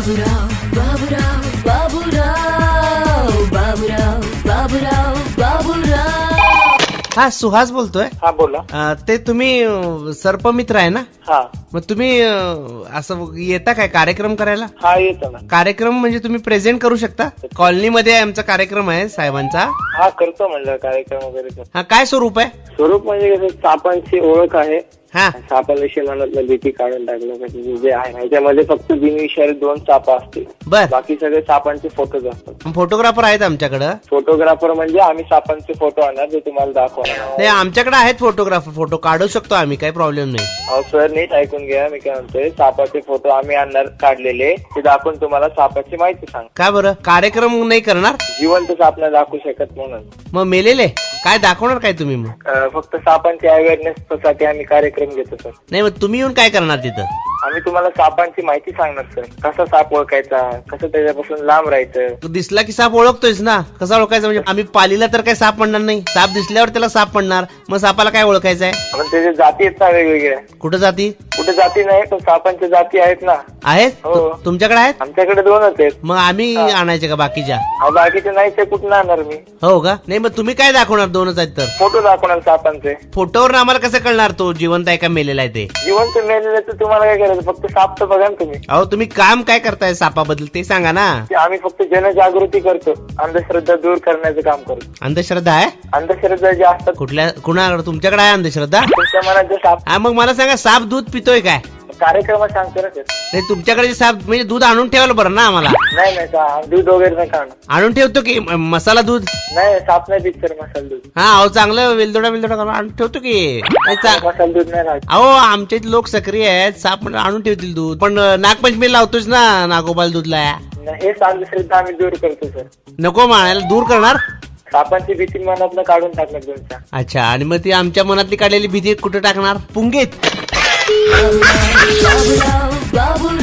बाबूराव बाबूराव बाबूराव बाबूराव बाबूराव बाबूराव. हा सुहास बोलतोय. हा बोला. ते तुम्ही सर्पमित्र आहे ना? हा मग तुम्ही असं येता काय कार्यक्रम करायला? हा येतो ना. कार्यक्रम म्हणजे तुम्ही प्रेझेंट करू शकता? कॉलनीमध्ये आमचा कार्यक्रम आहे साहेबांचा. हा करतो म्हणलं कार्यक्रम वगैरे करतो. हा काय स्वरूप आहे? स्वरूप म्हणजे कसं सापांची ओळख आहे. हा सापाविषयी मनातलं भीती काढून टाकलं पाहिजे जे आहे. ह्याच्यामध्ये फक्त बिनविषारी 2 साप असतील. बर. बाकी सगळे सापांचे फोटोज असतात. फोटोग्राफर आहेत आमच्याकडं. फोटोग्राफर म्हणजे आम्ही सापांचे फोटो आणणार जे तुम्हाला दाखवणार. नाही आमच्याकडे आहेत फोटोग्राफर. फोटो काढू शकतो आम्ही, काही प्रॉब्लेम नाही. अहो सर नीट ऐकून घ्या. मी काय म्हणतोय सापाचे फोटो आम्ही आणणार काढलेले ते दाखवून तुम्हाला सापाची माहिती सांग. काय बरं कार्यक्रम नाही करणार? जिवंत साप नाही दाखवू शकत म्हणून. मग मेलेले काय दाखवणार काय तुम्ही? मग फक्त सापांची अवेअरनेस साठी आम्ही कार्यक्रम घेतो सर. नाही मग तुम्ही येऊन काय करणार तिथं? आम्ही तुम्हाला सापांची माहिती सांगणार सर. कसा साप ओळखायचा, कसं त्याच्यापासून लांब राहायचं. दिसला की साप ओळखतोयच ना. कसा ओळखायचा म्हणजे आम्ही पालीला तर काय साप म्हणणार नाही. साप दिसल्यावर त्याला साप म्हणणार. मग सापाला काय ओळखायचं आहे? पण त्याच्या जाती आहेत ना वेगवेगळ्या. कुठं जाती? कुठे जाती नाही पण सापांच्या जाती आहेत ना. आहेत? हो. तुमच्याकडे आहेत? आमच्याकडे 2च आहेत. मग आम्ही आणायचे का बाकीच्या? बाकीचे नाही ते कुठून आणणार मी. हो का? नाही मग तुम्ही काय दाखवणार? 2च आहेत तर फोटो दाखवणार सापांचे. फोटोवर आम्हाला कसं कळणार तो जिवंत आहे का मेलेला आहे ते? जिवंत मेलेलं तर तुम्हाला काय करायचं, फक्त साप तर बघा ना तुम्ही. अहो तुम्ही काम काय करताय सापाबद्दल ते सांगा ना. ते आम्ही फक्त जनजागृती करतो, अंधश्रद्धा दूर करण्याचं काम करतो. अंधश्रद्धा आहे? अंधश्रद्धा ज्या असतात कुठल्या कुणाकडे? तुमच्याकडे आहे अंधश्रद्धा? तुमच्या मनात जे साप. हा मग मला सांगा साप दूध पितोय काय? कार्यक्रमात सांगतो ना सर. नाही तुमच्याकडे जे साप म्हणजे दूध आणून ठेवायला बरं ना आम्हाला. नाही दूध वगैरे नाही खाणं. आणून ठेवतो की मसाला दूध? नाही साप नाही पित सर मसाला दूध. हा अहो चांगलं वेलदोडा आणून ठेवतो की. मसाला दूध नाही राहत. अहो आमच्या इथे लोक सक्रिय आहेत. साप म्हणजे आणून ठेवतील दूध. पण नागपंचमी लावतोच ना नागोबाल दूधला. हेच अंधश्रद्धा आम्ही दूर करतो सर. नको म्हणायला दूर करणार. सापांची भीती मनातनं काढून टाकणार तुमच्या. अच्छा आणि मग ती आमच्या मनातली काढलेली भीती कुठे टाकणार? पुंगीत. बाबूराव बाबूराव